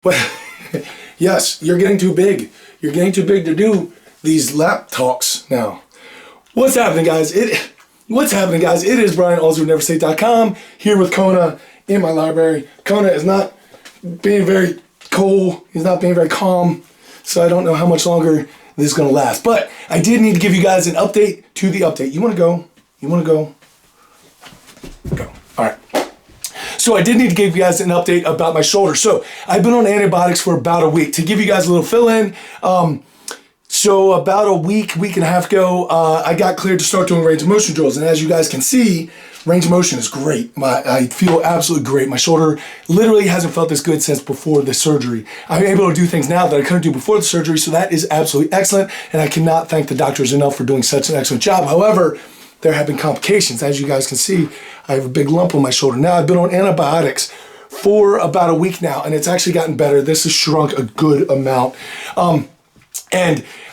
Well, yes, you're getting too big. You're getting too big to do these lap talks now. What's happening, guys? What's happening, guys? It is Brian, Alsruhe, NEVERsate.com, here with Kona in my library. Kona is not being very cool. He's not being very calm. So I don't know how much longer this is going to last. But I did need to give you guys an update to the update. You want to go? You want to go? Go. All right. So I did need to give you guys an update about my shoulder. So I've been on antibiotics for about a week. To give you guys a little fill-in, so about a week and a half ago, I got cleared to start doing range of motion drills. And as you guys can see, range of motion is great. I feel absolutely great. My shoulder literally hasn't felt this good since before the surgery. I'm able to do things now that I couldn't do before the surgery, so that is absolutely excellent. And I cannot thank the doctors enough for doing such an excellent job. However, there have been complications. As you guys can see, I have a big lump on my shoulder. Now, I've been on antibiotics for about a week now, and it's actually gotten better. This has shrunk a good amount.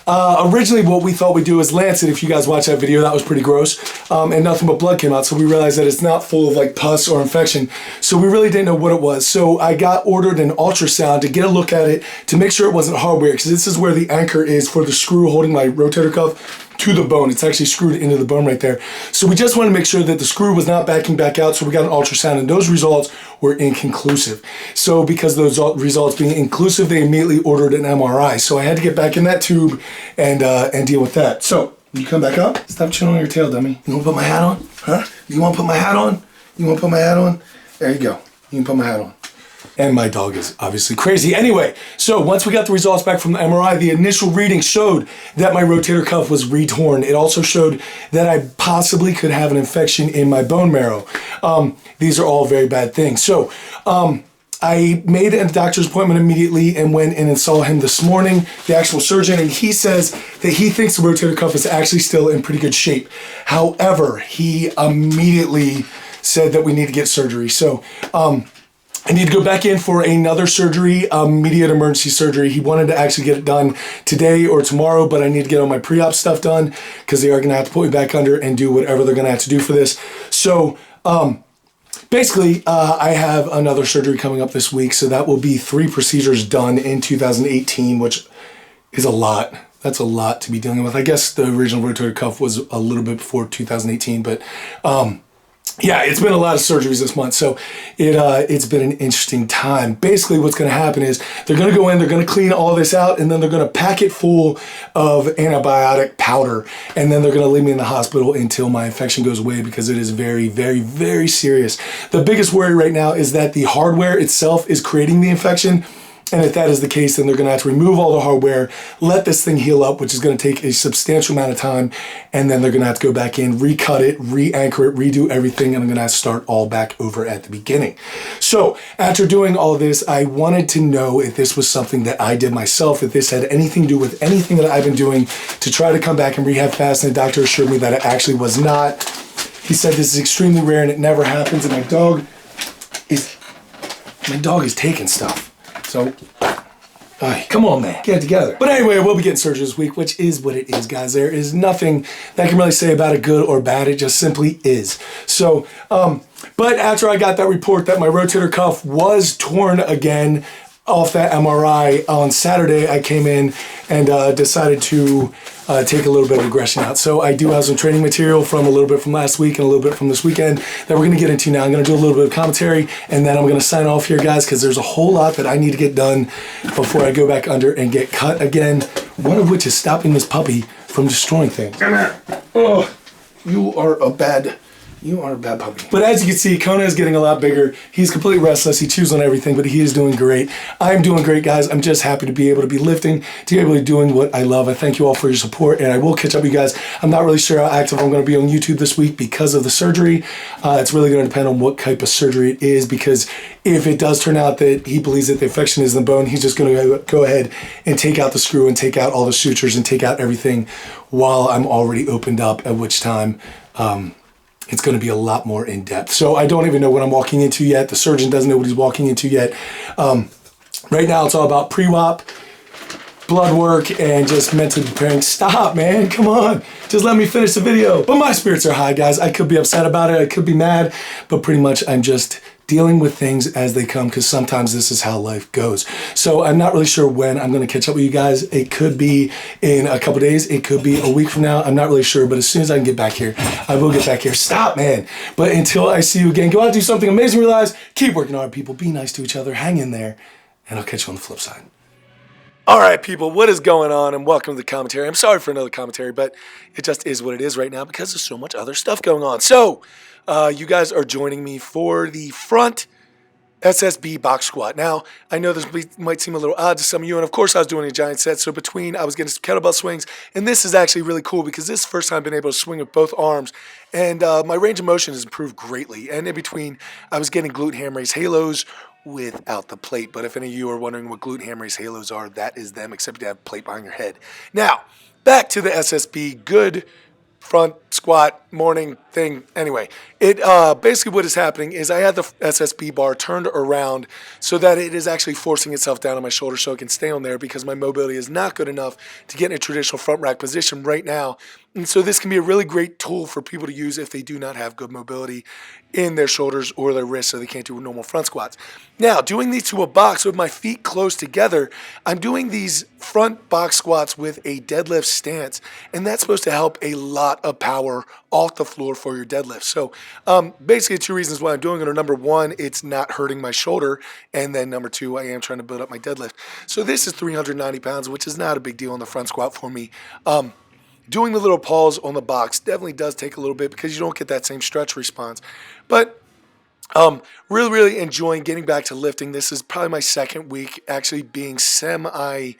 Originally what we thought we'd do is Lancet. If you guys watched that video, that was pretty gross. And nothing but blood came out. So we realized that it's not full of like pus or infection. So we really didn't know what it was. So I got ordered an ultrasound to get a look at it to make sure it wasn't hardware, because this is where the anchor is for the screw holding my rotator cuff to the bone. It's actually screwed into the bone right there. So we just wanted to make sure that the screw was not backing back out. So we got an ultrasound, and those results were inconclusive. So because those results being inconclusive, they immediately ordered an MRI. So I had to get back in that tube and deal with that. So you come back up. Stop chilling on your tail, dummy. You want to put my hat on? Huh? You want to put my hat on? You want to put my hat on? There you go. You can put my hat on. And my dog is obviously crazy. Anyway, so once we got the results back from the MRI, the initial reading showed that my rotator cuff was retorn. It also showed that I possibly could have an infection in my bone marrow. These are all very bad things. So I made a doctor's appointment immediately and went in and saw him this morning, the actual surgeon, and he says that he thinks the rotator cuff is actually still in pretty good shape. However, he immediately said that we need to get surgery. So I need to go back in for another surgery, immediate emergency surgery. He wanted to actually get it done today or tomorrow, but I need to get all my pre-op stuff done because they are going to have to put me back under and do whatever they're going to have to do for this. So basically, I have another surgery coming up this week, so that will be 3 procedures done in 2018, which is a lot. That's a lot to be dealing with. I guess the original rotator cuff was a little bit before 2018, but yeah, it's been a lot of surgeries this month, so it's been an interesting time. Basically, what's going to happen is they're going to go in, they're going to clean all this out, and then they're going to pack it full of antibiotic powder, and then they're going to leave me in the hospital until my infection goes away, because it is very, very, very serious. The biggest worry right now is that the hardware itself is creating the infection. And if that is the case, then they're going to have to remove all the hardware, let this thing heal up, which is going to take a substantial amount of time, and then they're going to have to go back in, recut it, re-anchor it, redo everything, and I'm going to have to start all back over at the beginning. So after doing all this, I wanted to know if this was something that I did myself, if this had anything to do with anything that I've been doing to try to come back and rehab fast, and the doctor assured me that it actually was not. He said this is extremely rare and it never happens, and my dog is taking stuff. So, come on, man, get it together. But anyway, we'll be getting surgery this week, which is what it is, guys. There is nothing that I can really say about it, good or bad. It just simply is. So, but after I got that report that my rotator cuff was torn again off that MRI on Saturday, I came in and decided to take a little bit of aggression out. So I do have some training material from a little bit from last week and a little bit from this weekend that we're going to get into now. I'm going to do a little bit of commentary, and then I'm going to sign off here, guys, because there's a whole lot that I need to get done before I go back under and get cut again, one of which is stopping this puppy from destroying things. Come here. Oh, you are a bad puppy. But as you can see, Kona is getting a lot bigger. He's completely restless. He chews on everything, but he is doing great. I'm doing great, guys. I'm just happy to be able to be lifting, to be able to be doing what I love. I thank you all for your support, and I will catch up with you guys. I'm not really sure how active I'm going to be on YouTube this week because of the surgery. It's really going to depend on what type of surgery it is, because if it does turn out that he believes that the infection is in the bone, he's just going to go ahead and take out the screw and take out all the sutures and take out everything while I'm already opened up, at which time it's going to be a lot more in depth. So I don't even know what I'm walking into yet. The surgeon doesn't know what he's walking into yet. Right now it's all about pre-op, blood work, and just mentally preparing. Stop, man, come on. Just let me finish the video. But my spirits are high, guys. I could be upset about it. I could be mad, but pretty much I'm just dealing with things as they come, because sometimes this is how life goes. So I'm not really sure when I'm going to catch up with you guys. It could be in a couple days. It could be a week from now. I'm not really sure, but as soon as I can get back here, I will get back here. Stop, man. But until I see you again, go out and do something amazing in your lives. Keep working hard, people. Be nice to each other. Hang in there, and I'll catch you on the flip side. All right, people, what is going on? And welcome to the commentary. I'm sorry for another commentary, but it just is what it is right now because there's so much other stuff going on. So, you guys are joining me for the front SSB box squat. Now, I know this might seem a little odd to some of you, and of course I was doing a giant set, so I was getting some kettlebell swings, and this is actually really cool because this is the first time I've been able to swing with both arms, and my range of motion has improved greatly, and in between, I was getting glute ham raise halos without the plate, but if any of you are wondering what glute ham raise halos are, that is them, except you have a plate behind your head. Now, back to the SSB, good front squat morning thing. Anyway, it basically what is happening is I had the SSB bar turned around so that it is actually forcing itself down on my shoulder so it can stay on there because my mobility is not good enough to get in a traditional front rack position right now. And so this can be a really great tool for people to use if they do not have good mobility in their shoulders or their wrists so they can't do normal front squats. Now, doing these to a box with my feet close together, I'm doing these front box squats with a deadlift stance, and that's supposed to help a lot of power off the floor for your deadlift. So basically two reasons why I'm doing it are number one, it's not hurting my shoulder, and then number two, I am trying to build up my deadlift. So this is 390 pounds, which is not a big deal on the front squat for me. Doing the little pause on the box definitely does take a little bit because you don't get that same stretch response. But really enjoying getting back to lifting. This is probably my second week actually being semi-regular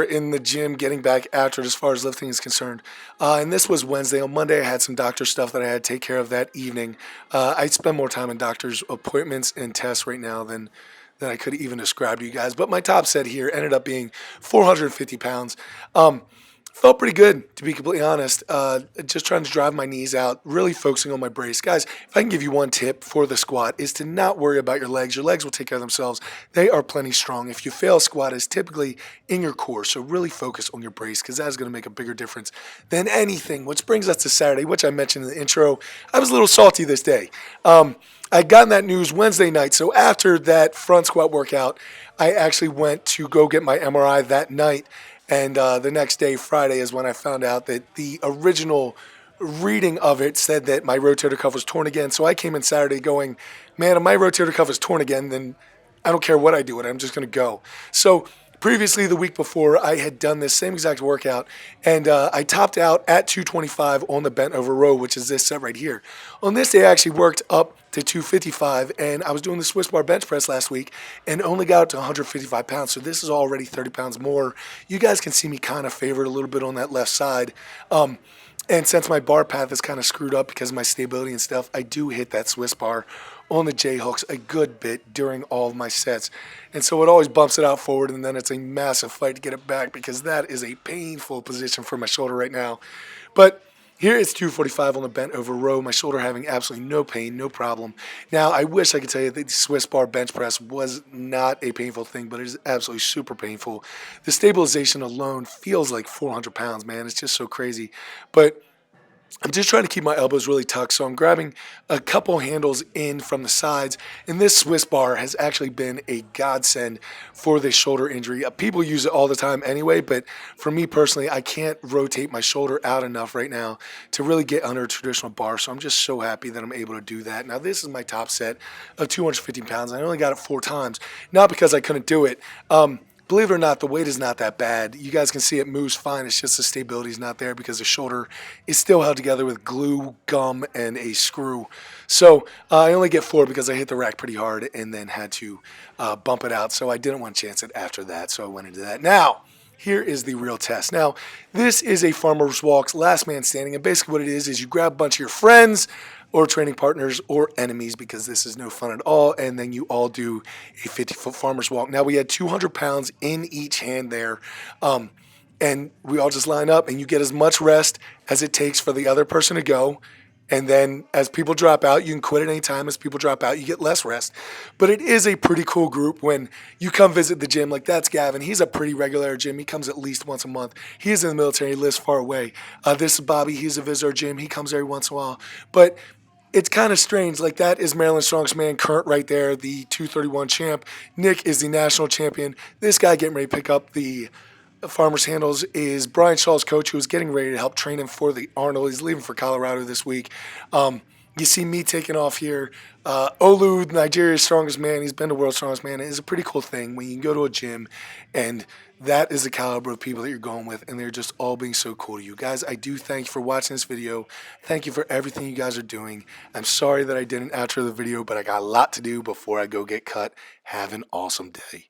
in the gym, getting back after it as far as lifting is concerned. And this was Wednesday. On Monday, I had some doctor stuff that I had to take care of that evening. I spend more time in doctor's appointments and tests right now than I could even describe to you guys. But my top set here ended up being 450 pounds. Felt pretty good, to be completely honest. Just trying to drive my knees out, really focusing on my brace. Guys, if I can give you one tip for the squat is to not worry about your legs. Your legs will take care of themselves. They are plenty strong. If you fail a squat, it's typically in your core. So really focus on your brace because that is going to make a bigger difference than anything. Which brings us to Saturday, which I mentioned in the intro. I was a little salty this day. I got that news Wednesday night. So after that front squat workout, I actually went to go get my MRI that night. And the next day, Friday, is when I found out that the original reading of it said that my rotator cuff was torn again. So I came in Saturday going, man, if my rotator cuff is torn again, then I don't care what I do with it. I'm just going to go. So previously, the week before, I had done this same exact workout, and I topped out at 225 on the bent over row, which is this set right here. On this day, I actually worked up to 255, and I was doing the Swiss bar bench press last week and only got up to 155 pounds, so this is already 30 pounds more. You guys can see me kind of favored a little bit on that left side. And since my bar path is kind of screwed up because of my stability and stuff, I do hit that Swiss bar on the J-hooks a good bit during all of my sets. And so it always bumps it out forward, and then it's a massive fight to get it back because that is a painful position for my shoulder right now. But here it's 245 on the bent over row, my shoulder having absolutely no pain, no problem. Now, I wish I could tell you that the Swiss bar bench press was not a painful thing, but it is absolutely super painful. The stabilization alone feels like 400 pounds, man. It's just so crazy. But I'm just trying to keep my elbows really tucked, so I'm grabbing a couple handles in from the sides, and this Swiss bar has actually been a godsend for this shoulder injury. People use it all the time anyway, but for me personally, I can't rotate my shoulder out enough right now to really get under a traditional bar, so I'm just so happy that I'm able to do that. Now, this is my top set of 250 pounds. I only got it 4 times, not because I couldn't do it. Believe it or not, the weight is not that bad. You guys can see it moves fine. It's just the stability is not there because the shoulder is still held together with glue, gum, and a screw. So I only get 4 because I hit the rack pretty hard and then had to bump it out. So I didn't want to chance it after that, so I went into that. Now, here is the real test. Now, this is a farmer's walks, last man standing, and basically what it is you grab a bunch of your friends or training partners or enemies because this is no fun at all, and then you all do a 50-foot farmer's walk. Now, we had 200 pounds in each hand there, and we all just line up, and you get as much rest as it takes for the other person to go. And then as people drop out, you can quit at any time. As people drop out, you get less rest. But it is a pretty cool group when you come visit the gym. Like that's Gavin. He's a pretty regular gym. He comes at least once a month. He is in the military. He lives far away. This is Bobby. He's a visitor gym. He comes every once in a while. But it's kind of strange. Like, that is Maryland Strongest Man, Current right there, the 231 champ. Nick is the national champion. This guy getting ready to pick up the Farmers Handles is Brian Shaw's coach, who's getting ready to help train him for the Arnold. He's leaving for Colorado this week. You see me taking off here. Olu, Nigeria's strongest man, he's been the world's strongest man. It's a pretty cool thing when you can go to a gym and that is the caliber of people that you're going with, and they're just all being so cool to you. Guys, I do thank you for watching this video. Thank you for everything you guys are doing. I'm sorry that I didn't outro the video, but I got a lot to do before I go get cut. Have an awesome day.